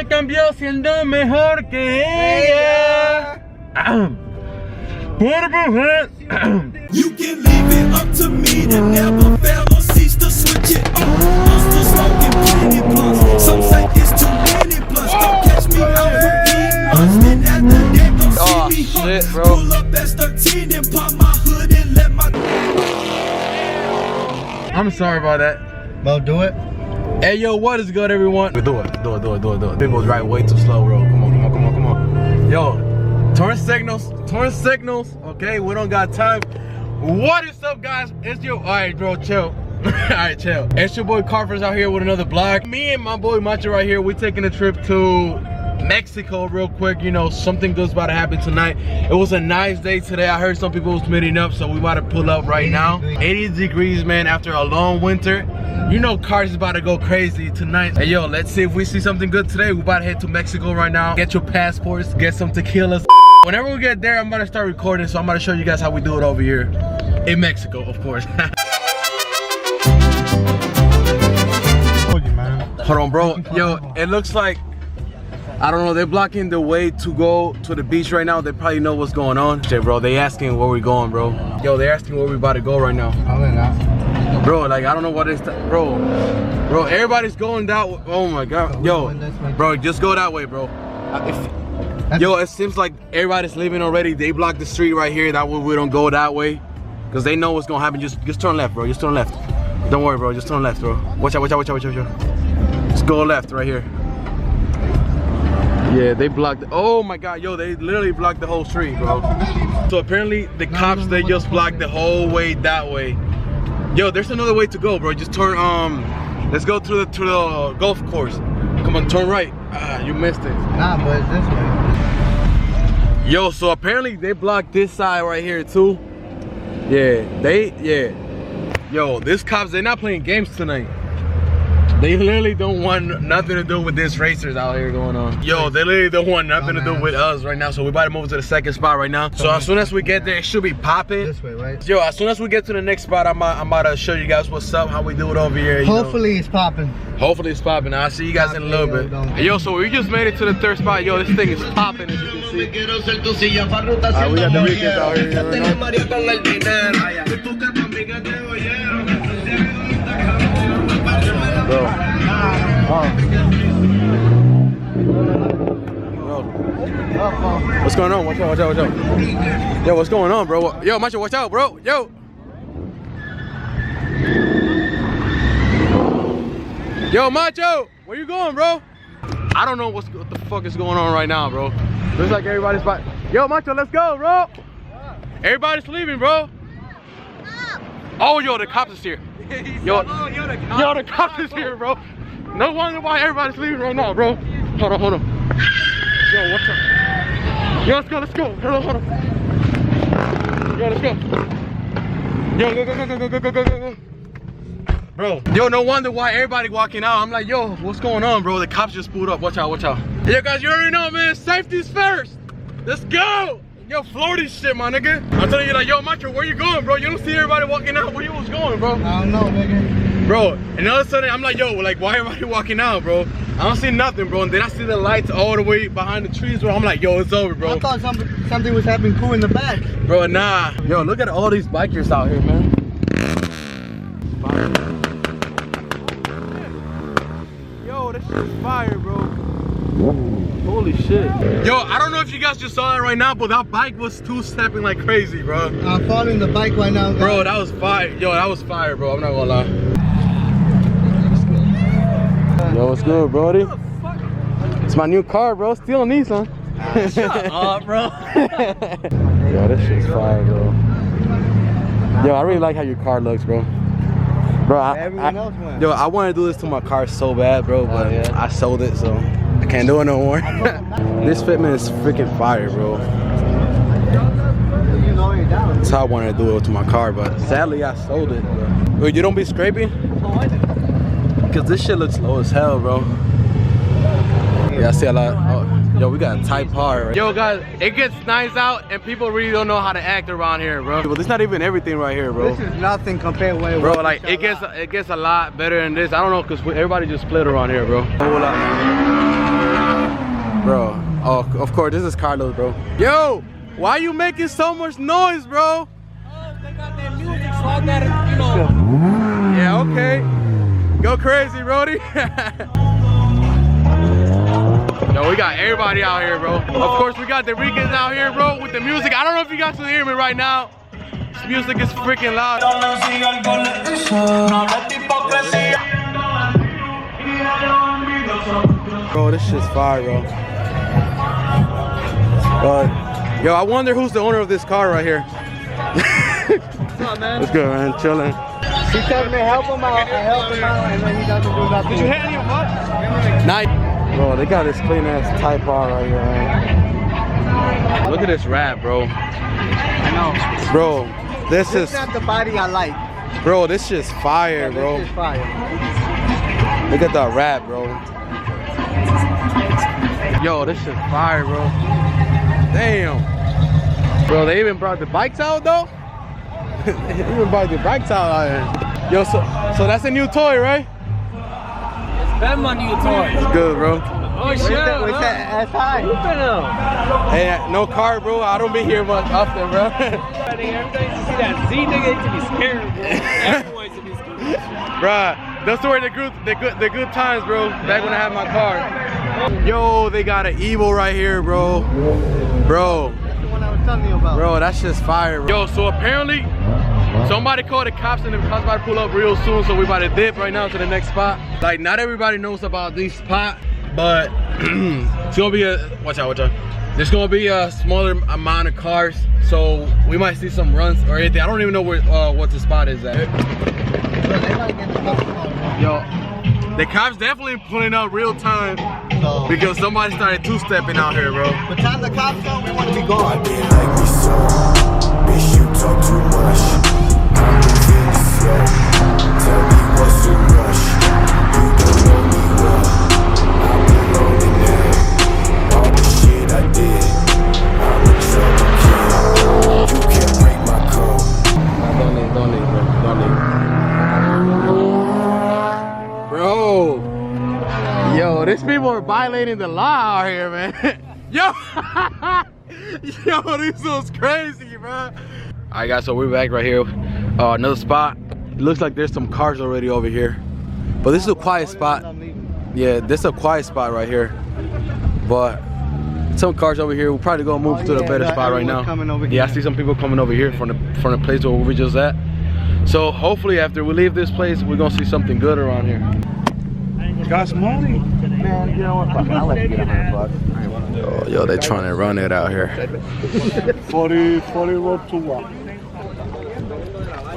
me cambió siendo mejor que ella. Por mujer. You can leave it up to me to never fail or cease to switch it up. I'm still smoking plenty blunts. Some say it's too many blunts. Don't catch me out for eating busted at the deck. Don't see me shit, bro. Pull up S13 and pop my hood and let my. I'm sorry about that. Bro, do it. Hey yo, what is good, everyone? Do it. People's right way too slow, bro. Come on. Yo, turn signals. Okay, we don't got time. What is up, guys? It's your, all right, bro, chill. All right, chill. It's your boy Carver's out here with another vlog. Me and my boy Macho right here. We're taking a trip to Mexico real quick. You know, something good's about to happen tonight. It was a nice day today. I heard some people was meeting up, so we about to pull up right now. 80 degrees, man, after a long winter. You know, cars is about to go crazy tonight. Hey yo, let's see if we see something good today. We about to head to Mexico right now. Get your passports, get some tequilas. Whenever we get there, I'm gonna start recording, so I'm gonna show you guys how we do it over here in Mexico, of course. Hold on, bro. Yo, it looks like, I don't know, they're blocking the way to go to the beach right now. They probably know what's going on. Shit, bro, they asking where we going, bro. Yo, they asking where we about to go right now. Bro, like, I don't know what it's, bro, everybody's going that way. Oh my God. Yo, bro, just go that way, bro. Yo, it seems like everybody's leaving already. They blocked the street right here. That way we don't go that way, because they know what's gonna happen. Just turn left, bro. Just turn left. Don't worry, bro. Just turn left, bro. Watch out. Just go left right here. Yeah, they blocked. Oh my God, yo, they literally blocked the whole street, bro. So apparently the cops, they just blocked the whole way that way. Yo, there's another way to go, bro. Just turn, let's go to the golf course. Come on, turn right. Ah, you missed it. Nah, but it's this way. Yo, so apparently they blocked this side right here too. Yeah. Yo, these cops, they're not playing games tonight. They literally don't want nothing to do with these racers out here going on. Yo, they literally don't want nothing to do with us right now. So we about to move to the second spot right now. So as soon as we get there, it should be popping. This way, right? Yo, as soon as we get to the next spot, I'm about to show you guys what's up, how we do it over here. Hopefully it's popping. Hopefully it's popping. I'll see you guys in a little bit. Yo, so we just made it to the third spot. Yo, this thing is popping, as you can see. We got the weekend out here. Bro. What's going on? Watch out. Yo, what's going on, bro? Yo, Macho, watch out, bro. Yo, Macho, where you going, bro? I don't know what the fuck is going on right now, bro. Looks like everybody's about. Yo, Macho, let's go, bro. Everybody's leaving, bro. Oh, yo, the cops is here. Yo, the cops is here, bro. No wonder why everybody's leaving right now, bro. Hold on. Yo, what's up? Yo, let's go. Hold on. Yo, let's go. Yo, go. Bro, yo, no wonder why everybody walking out. I'm like, yo, what's going on, bro? The cops just pulled up. Watch out. Yo, guys, you already know, man. Safety's first. Let's go. Yo, Florida shit, my nigga. I'm telling you, like, yo, Macho, where you going, bro? You don't see everybody walking out. Where you was going, bro? I don't know, nigga. Bro, and all of a sudden, I'm like, yo, like, why everybody walking out, bro? I don't see nothing, bro. And then I see the lights all the way behind the trees, bro. I'm like, yo, it's over, bro. I thought something was happening cool in the back. Bro, nah. Yo, look at all these bikers out here, man. Yo, this shit is fire, bro. Holy shit. Yo, I don't know if you guys just saw that right now, but that bike was two-stepping like crazy, bro. I'm following the bike right now, guys. Bro, that was fire. Yo, that was fire, bro. I'm not gonna lie. Yo, what's good, brody? It's my new car, bro. Still a Nissan. Shut up, bro. Yo, this shit's fire, bro. Yo, I really like how your car looks, bro. Bro, I want to do this to my car so bad, bro, but I sold it, so I can't do it no more. This fitment is freaking fire, bro. That's how I wanted to do it to my car, but sadly I sold it, bro. Wait, you don't be scraping? Because this shit looks low as hell, bro. Yeah, I see a lot. Oh, yo, we got a tight par. Right? Yo, guys, it gets nice out and people really don't know how to act around here, bro. But this not even everything right here, bro. This is nothing compared with bro, like it gets a lot better than this. I don't know, because everybody just split around here, bro. Bro, oh, of course, this is Carlos, bro. Yo, why you making so much noise, bro? Oh, they got that music, so I gotta, you know. Yeah, okay. Go crazy, Brody. Yo, we got everybody out here, bro. Of course, we got the Ricans out here, bro, with the music. I don't know if you guys can hear me right now. This music is freaking loud. Bro, this shit's fire, bro. Yo, I wonder who's the owner of this car right here. What's up, man? What's good, man? Chilling. He tells me help him out, I help him out, and then he doesn't do nothing. Did you hit any of what? Night. Bro, they got this clean ass Type R right here, man. Look at this wrap, bro. I know. Bro, this is not the body I like. bro, this shit's fire, bro. This is fire. Look at that wrap, bro. Yo, this shit's fire, bro. Damn. Bro, they even brought the bikes out though? They even brought the bikes out here. Yo, so that's a new toy, right? That money you toy. It's good, bro. Oh shit. What's that? STI. Hey, no car, bro. I don't be here much often, bro. Every time you see that Z nigga, they to be scared, bro. Everyone to be scared. Bruh, those were the good times, bro. Back when I had my car. Yo, they got an Evo right here, bro. Bro. That's the one I was telling you about. Bro, that's just fire, bro. Yo, so apparently, somebody called the cops and the cops about to pull up real soon, so we about to dip right now to the next spot. Like, not everybody knows about this spot, but it's gonna be a, watch out. There's gonna be a smaller amount of cars, so we might see some runs or anything. I don't even know where what the spot is at. Yo, the cops definitely pulling up real time because somebody started two-stepping out here, bro. By the time the cops come, we want to be gone. Like me so, bitch, you talk too much. I'm moving slow. Tell me what's the rush. You don't know me well. I've been rolling there. All the shit I did. I'm a trouble kid. You can't break my code. Don't leave, bro. Don't leave. Bro. Yo, these people are violating the law out here, man. Yo. Yo, this was crazy, bro. All right, guys, so we're back right here. Another spot. It looks like there's some cars already over here. But this is a quiet spot. Yeah, this is a quiet spot right here. But some cars over here. We'll probably go move to the better spot right now. Yeah, I see some people coming over here from the place where we were just at. So hopefully after we leave this place, we're gonna see something good around here. Got some money. Man, you know what? I'll let you get $100. Yo, they trying to run it out here. 40 road to walk.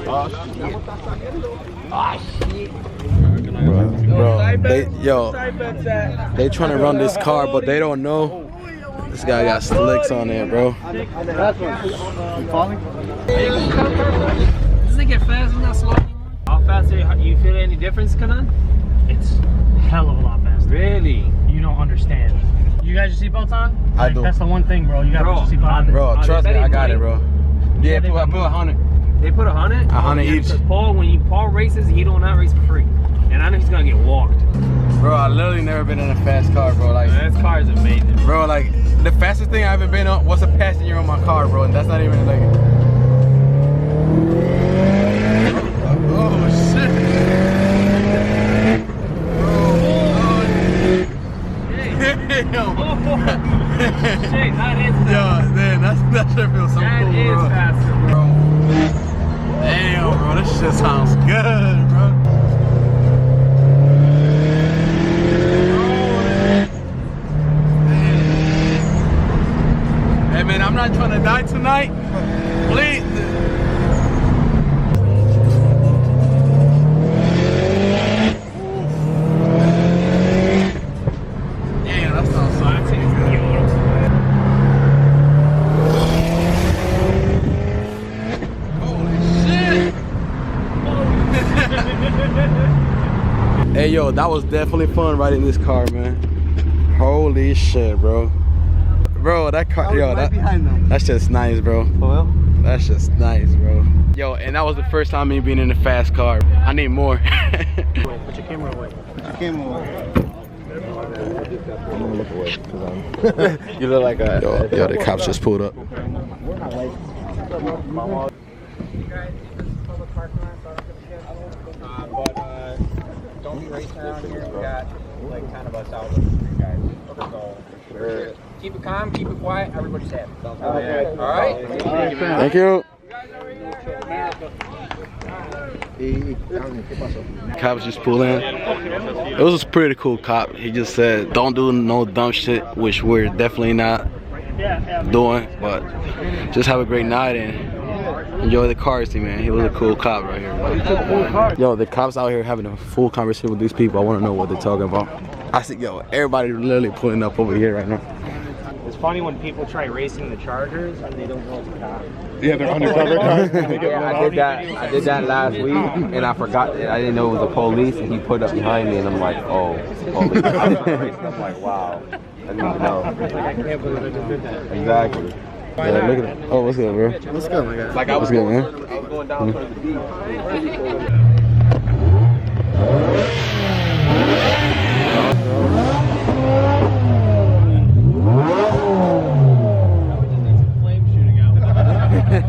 Bro, they trying to run this car, but they don't know. This guy got slicks on there, bro. That's one. You falling? Does it get fast and not slow anymore? How fast are you feel any difference, Kanan? It's hell of a lot faster. Really? You don't understand. You got your seatbelts on? I do. That's the one thing, bro. You got to put your seatbelt on. Bro, trust me, I got it, bro. Yeah, I put 100. They put 100? 100 each. Because when Paul races, he don't not race for free. And I know he's gonna get walked. Bro, I literally never been in a fast car, bro. Like, This car is amazing. bro, like the fastest thing I ever been on was a passenger on my car, bro, and that's not even like. Oh shit! Damn. Shit, that is fast. Yo, man, that shit feels so That cool, is bro. faster, bro. Damn, bro, this shit sounds good, bro. Hey, man, I'm not trying to die tonight. Please. Damn, that sounds so good. Hey, yo, that was definitely fun riding this car, man. Holy shit, bro. Bro, that car, yo, right behind them. that's just nice, bro. For real? That's just nice, bro. Yo, and that was the first time me being in a fast car. I need more. Put your camera away. Put your camera away. look away. You look like a. Yo, the cops just pulled up. Don't be racing around here. We got like 10 of us out with 3 guys. So keep it calm, keep it quiet. Everybody's happy. Okay. All right. Thank you. Cops just pulled in. It was a pretty cool cop. He just said, don't do no dumb shit, which we're definitely not doing, but just have a great night and enjoy the car scene, man. He was a cool cop right here, man. Yo, the cops out here having a full conversation with these people. I want to know what they're talking about. I see, yo, everybody literally pulling up over here right now. it's funny when people try racing the Chargers and they don't know it's a cop. Yeah, they're undercover cars. Yeah, I did that last week, and I forgot. I didn't know it was the police, and he put up behind me, and I'm like, oh, police. I'm like, wow, I didn't even know. I can't believe I just did that. Exactly. Yeah, look at that. Oh, what's good, bro? What's good, my guy? Like I was What's good, man? I was going down to the beach. Oh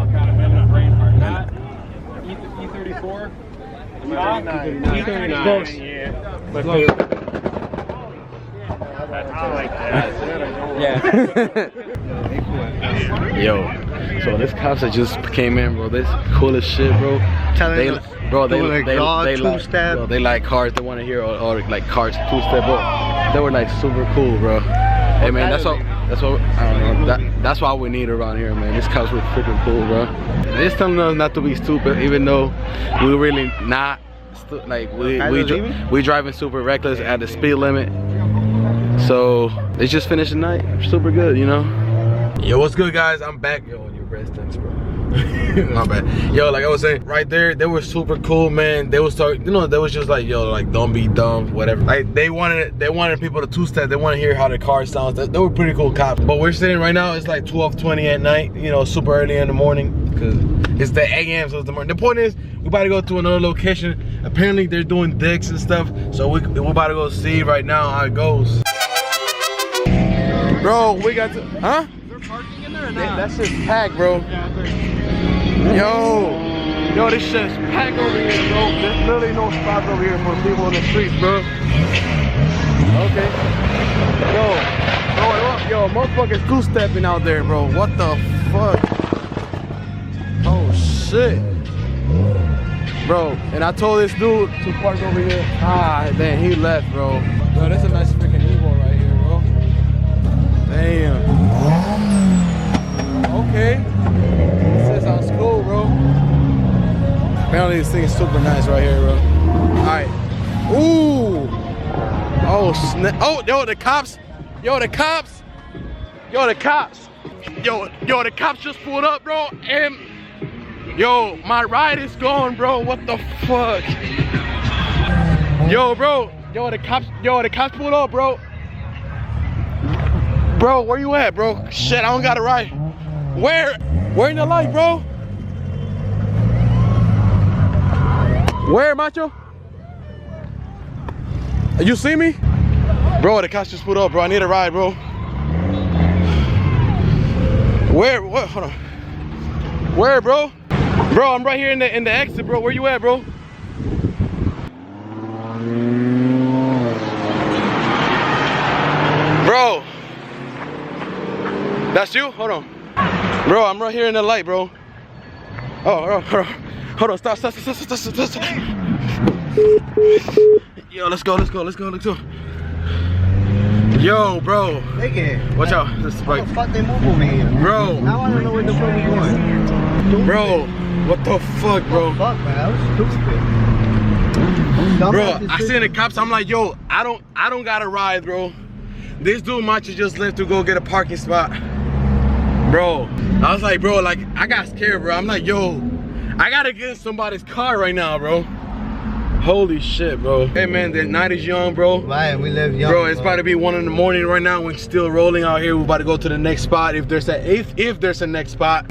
god, I'm having a brain fart. Not E34? E39. Close. Yeah. My favorite. I like that. Yeah. Yo, so this cops that just came in, bro. This cool as shit, bro. They like cars. They want to hear all like cars two-step, bro. They were like super cool, bro. Hey man, that's what I don't know. That's why we need around here, man. These cops were freaking cool, bro. They're just telling us not to be stupid, even though we really not. Like we driving super reckless at the speed limit. So they just finished the night super good, you know. Yo, what's good, guys? I'm back. Yo, your breast thanks, bro. My bad. Yo, like I was saying, right there, they were super cool, man. They was talking, you know, they was just like, yo, like don't be dumb, whatever. Like they wanted people to two-step. They want to hear how the car sounds. They were pretty cool cops. But we're sitting right now. It's like 12:20 at night. You know, super early in the morning because it's the AM, so it's the morning. The point is, we about to go to another location. Apparently, they're doing decks and stuff. So we about to go see right now how it goes. Bro, we got to, huh? Is there parking in there or not? That shit's packed, bro. Yo, this shit's packed over here, bro. There's literally no spots over here for people in the streets, bro. Okay. Yo, motherfuckers two-stepping out there, bro. What the fuck? Oh, shit. Bro, and I told this dude to park over here. Ah, then he left, bro. Bro, that's a nice freaking Evo right here, bro. Damn. Okay. This sounds cool, bro. Apparently this thing is super nice right here, bro. Alright. Ooh. Oh, snap. Oh, yo, the cops. Yo, the cops. Yo, the cops. Yo, the cops just pulled up, bro. And yo, my ride is gone, bro. What the fuck? Yo, bro. Yo, the cops pulled up, bro. Bro, where you at, bro? Shit, I don't got a ride. Where in the light, bro? Where, macho? You see me? Bro, the cops just pulled up, bro. I need a ride, bro. Where? What? Hold on. Where, bro? Bro, I'm right here in the exit, bro. Where you at, bro? Bro. That's you? Hold on. Bro, I'm right here in the light, bro. Oh, hold on. Stop. Yo, let's go. Yo, bro. Watch out. This is right. What the fuck they move over here? Bro. Now I don't know where the fuck we going. Bro, what the fuck, bro? Fuck, man. That was stupid. Bro, I seen the cops. I'm like, yo, I don't got a ride, bro. This dude might just left to go get a parking spot. Bro, I was like, bro, like, I got scared, bro. I'm like, yo, I gotta get in somebody's car right now, bro. Holy shit, bro. Hey, man, the night is young, bro. Right, we live young. Bro, it's about to be 1 in the morning right now. We're still rolling out here. We're about to go to the next spot if there's a next spot.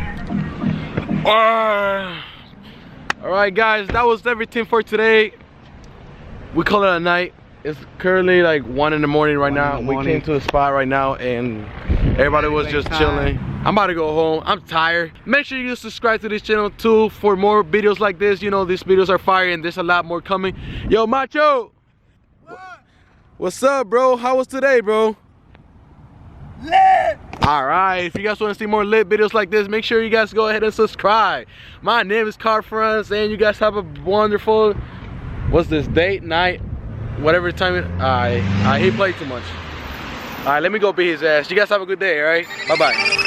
All right, guys, that was everything for today. We call it a night. It's currently like 1 in the morning right now. We came to a spot right now and everybody was just chilling. I'm about to go home. I'm tired. Make sure you subscribe to this channel too for more videos like this. You know, these videos are fire and there's a lot more coming. Yo, Macho. What's up, bro? How was today, bro? Lit! Alright, if you guys want to see more lit videos like this, make sure you guys go ahead and subscribe. My name is Car Friends, and you guys have a wonderful, what's this, date, night, whatever time it, he played too much. Alright, let me go beat his ass. You guys have a good day, alright? Bye-bye.